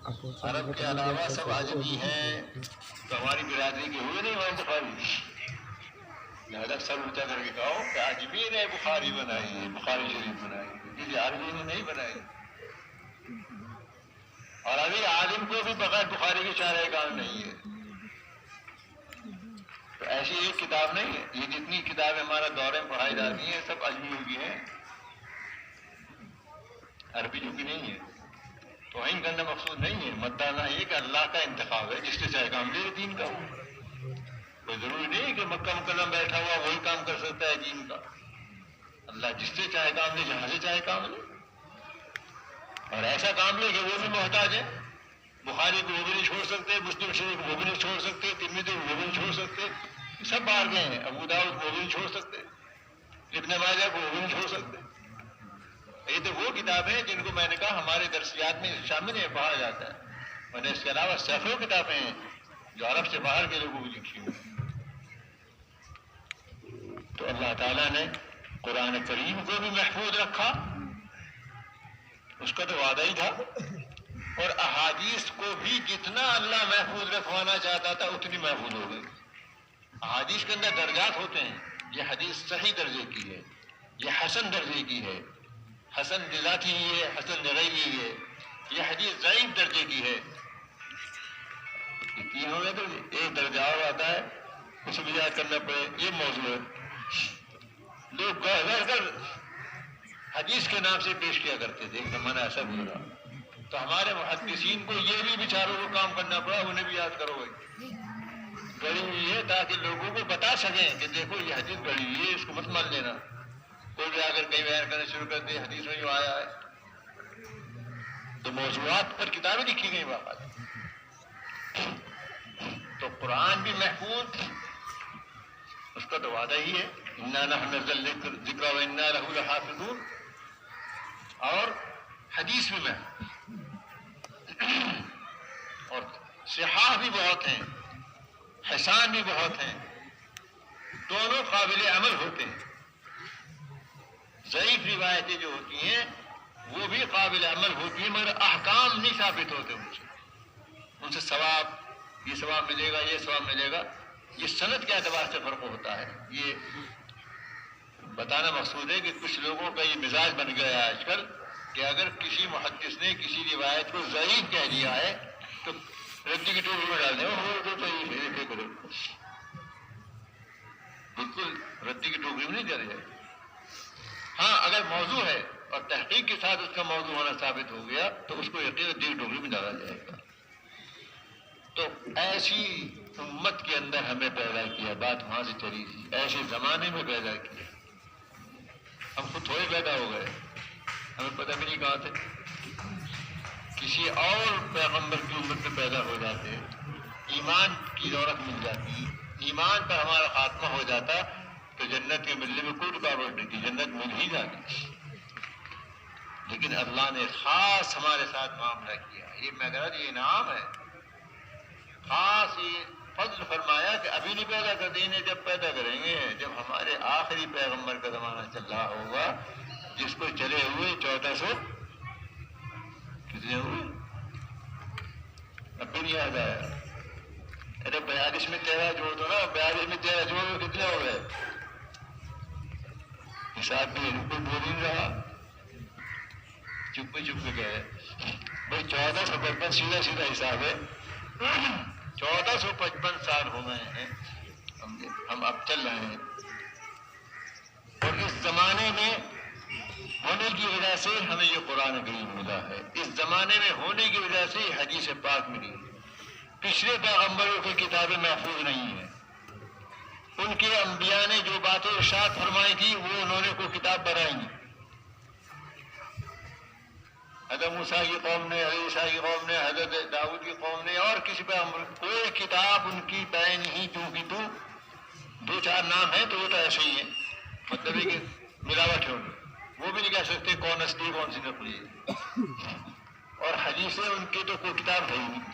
عرب کے علاوہ سب عجمی ہیں، تو ہماری برادری کے ہوئے نہیں امام بخاری؟ لہذا سر اونچا کر کے کہو کہ عجمی نے بخاری بنائی ہے، بخاری شریف بنائی ہے، کسی عربی نے نہیں بنائی۔ اور ابھی عالم کو بھی بغیر بخاری کے چارہ کام نہیں ہے۔ تو ایسی ایک کتاب نہیں ہے، یہ جتنی کتابیں ہمارا دورے میں پڑھائی جاتی ہیں سب اجمیوں کی ہیں، عربی جو کی نہیں ہے۔ تو توہین کرنا مقصود نہیں ہے، مدانا یہ کہ اللہ کا انتخاب ہے، جس سے چاہے کام لے دین کا۔ کوئی ضروری نہیں کہ مکہ مکرمہ بیٹھا ہوا وہی کام کر سکتا ہے دین کا۔ اللہ جس سے چاہے کام لے، جہاں سے چاہے کام لے، اور ایسا کام لے کہ وہ بھی محتاج ہے۔ بخاری کو وہ بھی نہیں چھوڑ سکتے، مسلم شریف کو وہ بھی نہیں چھوڑ سکتے، ترمذی کو وہ بھی نہیں چھوڑ سکتے، سب باہر گئے ہیں۔ ابو داؤد کو وہ بھی نہیں چھوڑ سکتے، ابن ماجہ کو وہ بھی نہیں چھوڑ سکتے۔ یہ تو وہ کتابیں جن کو میں نے کہا ہمارے درسیات میں شامل ہے، پڑھا جاتا ہے، اور اس کے علاوہ سینکڑوں کتابیں ہیں جو عرب سے باہر کے لوگوں کی لکھی ہوئی ہیں۔ تو اللہ تعالیٰ نے قرآن کریم کو بھی محفوظ رکھا، اس کا تو وعدہ ہی تھا، اور احادیث کو بھی جتنا اللہ محفوظ رکھوانا چاہتا تھا اتنی محفوظ ہو گئی۔ احادیث کے اندر درجات ہوتے ہیں، یہ حدیث صحیح درجے کی ہے، یہ حسن درجے کی ہے، حسن ذاتی ہی ہے، حسن غیری ہے، یہ حدیث ضعیف درجے کی ہے۔ یہ تین ہو گئے تو ایک درجہ اور آتا ہے، اسے بھی یاد کرنا پڑے، یہ موضوع ہے۔ لوگ گھر گھر حدیث کے نام سے پیش کیا کرتے تھے، ایک زمانہ ایسا گزرا، تو ہمارے محدثین کو یہ بھی بیچاروں کو کام کرنا پڑا، انہیں بھی یاد کرو گے گڑی ہوئی ہے، تاکہ لوگوں کو بتا سکیں کہ دیکھو یہ حدیث گڑی ہوئی ہے، اس کو مت مان لینا۔ کوئی بھی آ کر کئی بیان کرنا شروع کر دے حدیث میں جو آیا ہے، تو موضوعات پر کتابیں لکھی گئی باقاعدہ۔ تو قرآن بھی محفوظ، اس کا تو وعدہ ہی ہے، انا نحن نزلنا الذکر وانا لہ لحافظون، اور حدیث بھی محفوظ، اور صحاح بھی بہت ہیں، حسان بھی بہت ہیں، دونوں قابل عمل ہوتے ہیں۔ ضعیف روایتیں جو ہوتی ہیں وہ بھی قابل عمل ہوتی ہیں، مگر احکام نہیں ثابت ہوتے ان سے ثواب، یہ ثواب ملے گا، یہ ثواب ملے گا، یہ سند کے اعتبار سے فرق ہوتا ہے۔ یہ بتانا مقصود ہے کہ کچھ لوگوں کا یہ مزاج بن گیا ہے آج کل کہ اگر کسی محدث نے کسی روایت کو ضعیف کہہ دیا ہے تو ردی کی ٹوکری میں ڈال دیں، تو صحیح کرو، بالکل ردی کی ٹوکری میں نہیں ڈالے جائے۔ ہاں اگر موضوع ہے اور تحقیق کے ساتھ اس کا موضوع ہونا ثابت ہو گیا تو اس کو یقین ردی کی ٹوکری میں ڈالا جائے گا۔ تو ایسی امت کے اندر ہمیں پیدا کیا، بات وہاں سے چلی تھی، ایسے زمانے میں پیدا کیا، ہم خود تھوڑے پیدا ہو گئے، ہمیں پتہ بھی نہیں کہاں تھے، کسی اور پیغمبر کی امت میں پیدا ہو جاتے، ایمان کی دولت مل جاتی، ایمان پر ہمارا خاتمہ ہو جاتا تو جنت کے ملنے میں کوئی رکاوٹ نہیں تھی، جنت مل ہی جاتی۔ لیکن اللہ نے خاص ہمارے ساتھ معاملہ کیا، یہ مغرض، یہ انعام ہے، خاص یہ فضل فرمایا کہ ابھی نہیں پیدا کرتے، انہیں جب پیدا کریں گے، جب ہمارے آخری پیغمبر کا زمانہ چل رہا ہوگا، جس کو چلے ہوئے 1400 کتنے ہوئے، اب بھی نہیں یاد آیا، ارے 42 میں 13 جوڑ دو نا، 42 میں 13 جوڑ کتنے ہو گئے، حساب بھی کوئی بول نہیں رہا، چپ کے گئے بھائی 1455 سیدھا سیدھا حساب ہے، 1455 سال ہو گئے ہیں، ہم اب چل رہے ہیں، اور اس زمانے میں ہونے کی وجہ سے ہمیں یہ قرآن کریم ملا ہے، اس زمانے میں ہونے کی وجہ سے یہ حدیث پاک ملی ہے۔ پچھلے پیغمبروں کی کتابیں محفوظ نہیں ہیں، ان کے انبیاء نے جو باتیں ارشاد فرمائی تھی وہ انہوں نے کوئی کتاب بنائی نہیں، حضرت موسیٰ کی قوم نے، حضرت عیسیٰ کی قوم نے، حضرت داؤد کی قوم نے، اور کسی پیغمبر کوئی کتاب ان کی طے نہیں، کیونکہ تو دو چار نام ہیں تو وہ تو ایسے ہی ہیں، مطلب ہے کہ ملاوٹ ہے، وہ بھی نہیں کہہ سکتے کون اصلی کون سی نقلی ہے۔ اور حدیثیں ان کی تو کوئی کتاب ہے ہی نہیں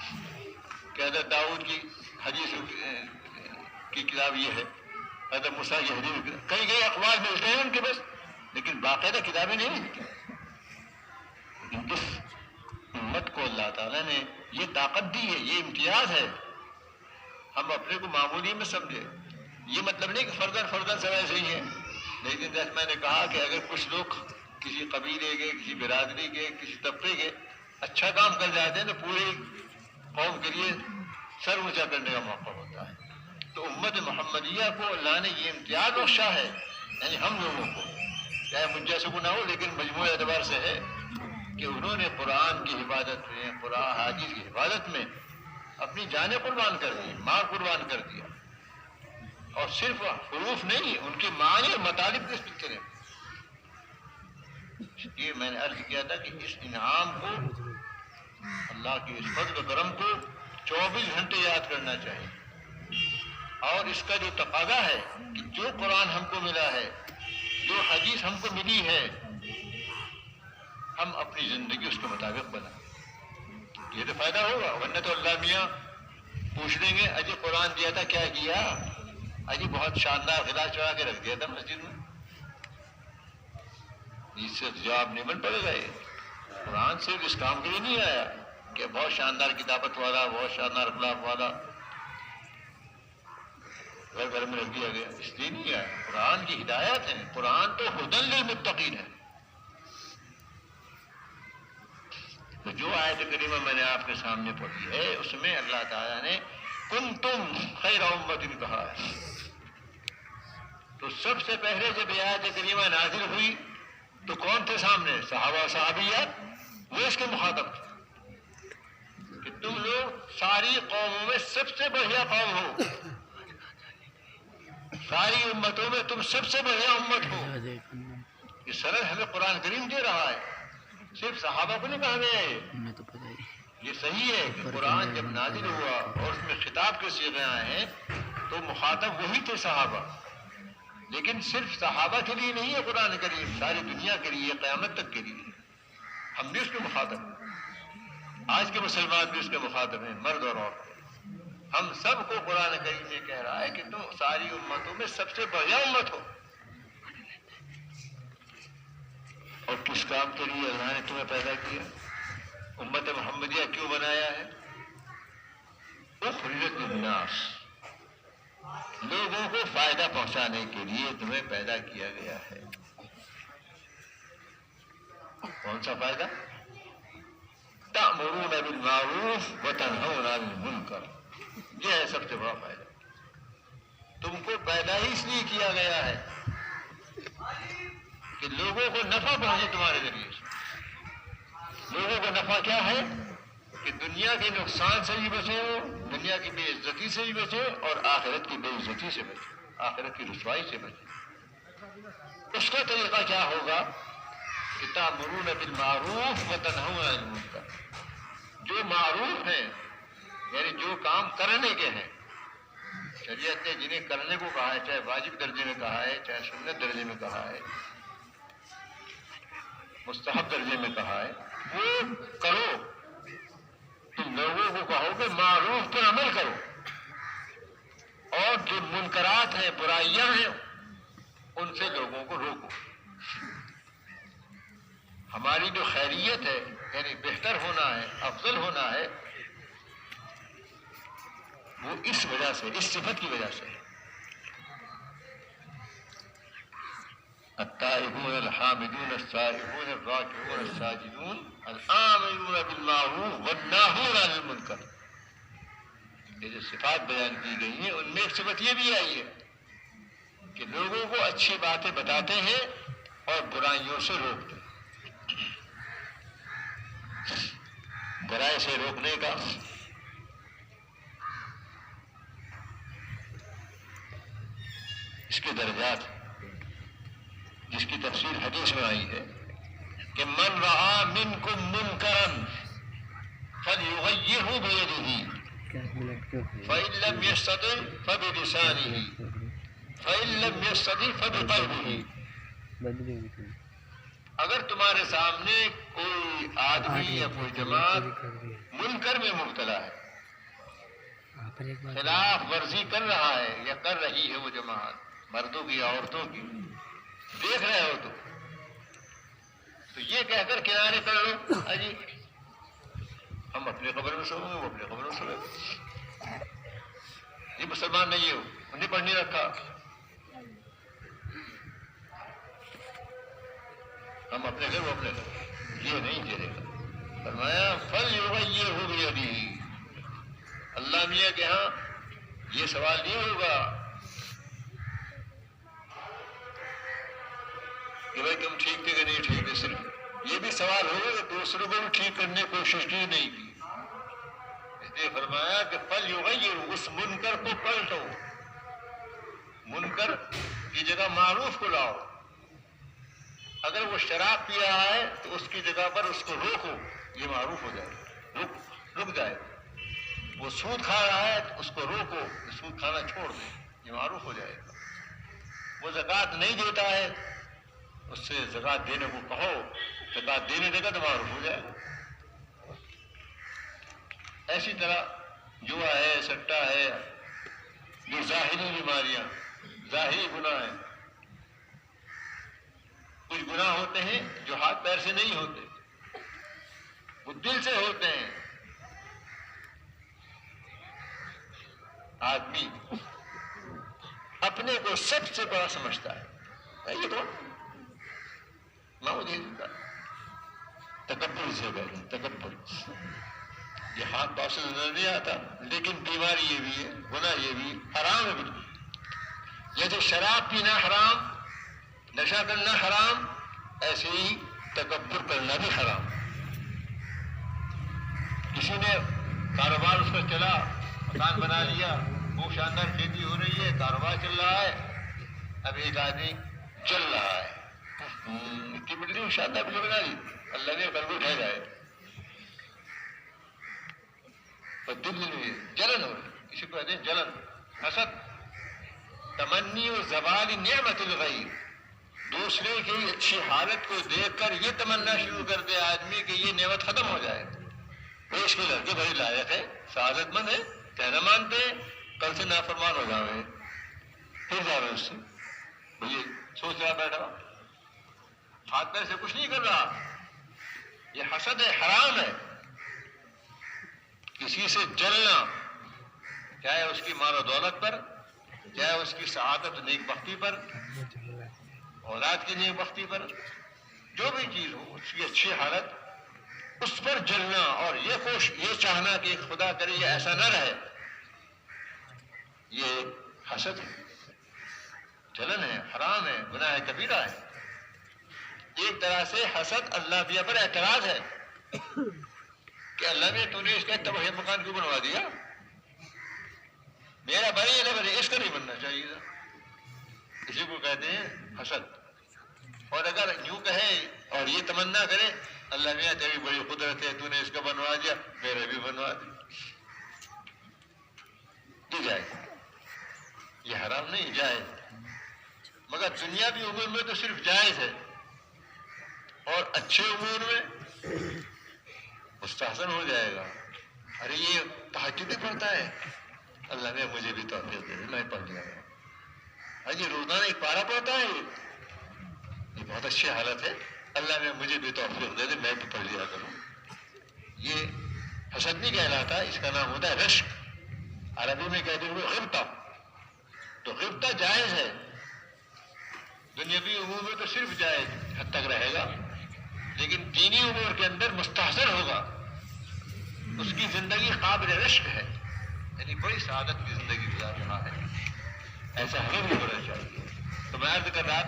کہ حضرت داؤد کی حدیث کی کتاب یہ ہے، حضرت موسیٰ کی حدیث، کئی کئی اقوال ملتے ہیں ان کے بس، لیکن باقاعدہ کتابیں نہیں ملتی۔ اس امت کو اللہ تعالیٰ نے یہ طاقت دی ہے، یہ امتیاز ہے. ہم اپنے کو معمولی میں سمجھے. یہ مطلب نہیں کہ فردن سب ایسے ہی ہیں. لیکن جیسے میں نے کہا کہ اگر کچھ لوگ کسی قبیلے کے، کسی برادری کے، کسی طبقے کے اچھا کام کر جاتے ہیں تو پوری قوم کے لیے سر اونچا کرنے کا موقع ہوتا ہے. تو امت محمدیہ کو اللہ نے یہ امتیاز بخشا ہے، یعنی ہم لوگوں کو، چاہے مجھ جیسے کو نہ ہو لیکن مجموعی اعتبار سے ہے کہ انہوں نے قرآن کی حفاظت میں، قرآن حدیث کی حفاظت میں اپنی جانیں قربان کر دی، مال قربان کر دیا. اور صرف حروف نہیں، ان کے معنی اور مطالب کے سلسلے میں. یہ میں نے عرض کیا تھا کہ اس انعام کو، اللہ کی اس فضل و کرم کو 24 گھنٹے یاد کرنا چاہیے. اور اس کا جو تقاضا ہے کہ جو قرآن ہم کو ملا ہے، جو حدیث ہم کو ملی ہے، ہم اپنی زندگی اس کے مطابق بنائیں. یہ تو فائدہ ہوگا. ورنہ تو اللہ میاں پوچھ لیں گے اجی قرآن دیا تھا کیا کیا؟ اجی بہت شاندار غلاف چڑھا کے رکھ دیا تھا مسجد میں. اس سے جواب نہیں بن پڑے گا. یہ قرآن صرف اس کام کے لیے نہیں آیا کہ بہت شاندار کتابت والا، بہت شاندار غلاف والا گھر میں رکھ دیا گیا، اس لیے نہیں آیا. قرآن کی ہدایت ہے. قرآن تو ہدی للمتقین ہے. تو جو آیت کریمہ میں نے آپ کے سامنے پڑھی ہے اس میں اللہ تعالیٰ نے کنتم خیر امت کہا ہے. تو سب سے پہلے جب یہ آیت کریمہ نازل ہوئی تو کون تھے سامنے؟ صحابہ صحابیات. وہ اس کے مخاطب تھے کہ تم لوگ ساری قوموں میں سب سے بڑھیا قوم ہو، ساری امتوں میں تم سب سے بڑھیا امت ہو. یہ سند ہمیں قرآن کریم دے رہا ہے، صرف صحابہ کو نہیں کہا گیا ہے. یہ صحیح ہے کہ قرآن جب نازل ہوا اور اس میں خطاب کے صیغے آئے ہیں تو مخاطب وہی تھے صحابہ. لیکن صرف صحابہ کے لیے نہیں ہے قرآن کریم، ساری دنیا کے لیے، قیامت تک کے لیے. ہم بھی اس کے مخاطب ہیں، آج کے مسلمان بھی اس کے مخاطب ہیں، مرد اور عورت. ہم سب کو قرآن کریم یہ کہہ رہا ہے کہ تم ساری امتوں میں سب سے بڑھیا امت ہو. اور کس کام کے لیے اللہ نے تمہیں پیدا کیا؟ امت محمدیہ کیوں بنایا ہے؟ اخرجت للناس، لوگوں کو فائدہ پہنچانے کے لیے تمہیں پیدا کیا گیا ہے. کون سا فائدہ؟ تأمرون بالمعروف وتنہون عن المنکر. یہ ہے سب سے بڑا فائدہ. تم کو پیدا ہی اس لیے کیا گیا ہے کہ لوگوں کو نفع پہنچے تمہارے ذریعے سے. لوگوں کو نفع کیا ہے؟ کہ دنیا کے نقصان سے بھی بچے ہو، دنیا کی بے عزتی سے بھی بچے اور آخرت کی بے عزتی سے بچے، آخرت کی رسوائی سے بچے. اس کا طریقہ کیا ہوگا؟ کہ تأمرون بالمعروف وتنہون عن المنکر. جو معروف ہیں یعنی جو کام کرنے کے ہیں، شریعت نے جنہیں کرنے کو کہا ہے، چاہے واجب درجے میں کہا ہے، چاہے سنت درجے میں کہا ہے، مستحب درجے میں کہا ہے، وہ کرو. تم لوگوں کو کہو کہ معروف پر عمل کرو، اور جو منکرات ہیں، برائیاں ہیں، ان سے لوگوں کو روکو. ہماری جو خیریت ہے یعنی بہتر ہونا ہے، افضل ہونا ہے، وہ اس وجہ سے، اس صفت کی وجہ سے. التائبون الحامدون السائحون الراکعون الساجدون الآمرون بالمعروف والناہون عن المنکر. یہ جو صفات بیان کی گئی ہیں ان میں ایک صفت یہ بھی آئی ہے کہ لوگوں کو اچھی باتیں بتاتے ہیں اور برائیوں سے روکتے ہیں. برائی سے روکنے کا اس کے درجات، جس کی تفصیل حدیث میں آئی ہے کہ من رعا منکم منکرا فلیغیرہ بیدہ فإن لم يستطع فبلسانہ فإن لم يستطع فبقلبہ. اگر تمہارے سامنے کوئی آدمی یا کوئی جماعت منکر میں مبتلا ہے، خلاف ورزی کر رہا ہے یا کر رہی ہے وہ جماعت، مردوں کی یا عورتوں کی، دیکھ رہے ہو تو یہ کہہ کر کنارے کر لو، اجی ہم اپنی قبر میں سوئیں گے، وہ اپنی قبر میں سوئیں گے. یہ مسلمان نہیں ہے، انہیں پڑھ نہیں رکھا. ہم اپنے گھر، وہ اپنے گھر، یہ نہیں جھیلے گا. فرمایا فَلْيُغَيِّرْهُ بِيَدِهِ. اللہ میاں کے ہاں یہ سوال نہیں ہوگا کہ بھائی تم ٹھیک تھے کہ نہیں ٹھیک تھے، صرف یہ بھی سوال ہوگا کہ دوسروں کو بھی ٹھیک کرنے کی کوشش کی نہیں کی. اس نے فرمایا کہ فَلْيُغَيِّرْهُ، اس منکر کو پلٹو، منکر کی جگہ معروف کو لاؤ. اگر وہ شراب پی رہا ہے تو اس کی جگہ پر اس کو روکو، یہ معروف ہو جائے، رک جائے. وہ سود کھا رہا ہے تو اس کو روکو، سود کھانا چھوڑ دے، یہ معروف ہو جائے گا. وہ زکوٰۃ نہیں دیتا ہے، اس سے زکوٰۃ دینے کو کہو، زکوٰۃ دینے دے گا تو معروف ہو جائے گا. ایسی طرح جوا ہے، سٹا ہے، جو ظاہری بیماریاں، ظاہری گناہ ہیں. کچھ گناہ ہوتے ہیں جو ہاتھ پیر سے نہیں ہوتے، وہ دل سے ہوتے ہیں. آدمی اپنے کو سب سے بڑا سمجھتا ہے، یہ کون میں مجھے تکبر سے کہتے ہیں، تکبر. یہ ہاتھ پاؤں سے نظر نہیں آتا، لیکن بیماری یہ بھی ہے، گناہ یہ بھی حرام ہے بالکل. جیسے شراب پینا حرام، نشہ کرنا حرام، ایسے ہی تکبر کرنا بھی حرام. کسی نے کاروبار اس کا چلا، مکان بنا لیا، خوب شاندار کھیتی ہو رہی ہے، کاروبار چل رہا ہے. اب ایک آدمی چل رہا ہے، اتنی بڑی شاندار بجلی بنا لی، اللہ نے قلب اٹھا جائے، اور دل میں جلن ہو رہی. کسی کو کہتے ہیں جلن، حسد، تمنی و زوال نعمت الغیر. دوسرے کی اچھی حالت کو دیکھ کر یہ تمنا شروع کر دے آدمی کہ یہ نعمت ختم ہو جائے. اس کے لڑکے بڑی لائق ہے، سعادت مند ہے، کہنا مانتے ہیں، کل سے نافرمان ہو جاوے، پھر جاوے اس سے. یہ سوچ رہا بیٹھا، ہاتھ پیر سے کچھ نہیں کر رہا. یہ حسد ہے، حرام ہے. کسی سے جلنا، چاہے اس کی مال و دولت پر، چاہے اس کی سعادت و نیک بختی پر، اولاد کی نیک بختی پر، جو بھی چیز ہو اس کی اچھی حالت، اس پر جلنا اور یہ چاہنا کہ خدا کرے یہ ایسا نہ رہے، یہ حسد ہے، جلن ہے، حرام ہے، گناہ کبیرہ ہے. ایک طرح سے حسد اللہ دیا پر اعتراض ہے کہ اللہ نے تو نے اس کا اتنا بڑھیا مکان کیوں بنوا دیا، میرا بھائی نہ بنے، اس کا نہیں بننا چاہیے تھا. اسی کو کہتے ہیں حسد. اور اگر یوں کہے اور یہ تمنا کرے، اللہ میاں تیری بڑی قدرت ہے، تو نے اس کا بنوا دیا، میرا بھی بنوا دیا، یہ جائز. یہ حرام نہیں، جائز. مگر دنیاوی امور میں تو صرف جائز ہے، اور اچھے امور میں مستحسن ہو جائے گا. ارے یہ تہجد بھی پڑھتا ہے، اللہ نے مجھے بھی توفیق دے دی، میں پڑھ لیا. یہ روزانہ ایک پارہ پڑھتا ہے، یہ بہت اچھی حالت ہے، اللہ نے مجھے بھی توفیق دے دے، میں بھی پڑھ لیا کروں. یہ حسد نہیں کہلاتا، اس کا نام ہوتا ہے رشک. عربی میں کہتے ہیں غبطہ. تو غبطہ جائز ہے، دنیاوی امور میں تو صرف جائز حد تک رہے گا، لیکن دینی امور کے اندر مستحسن ہوگا. اس کی زندگی قابل رشک ہے، یعنی بڑی سعادت کی زندگی گزار رہا ہے. ایسا ہمیں بھی ہونا چاہیے. تو میں عرض کر رہا تھا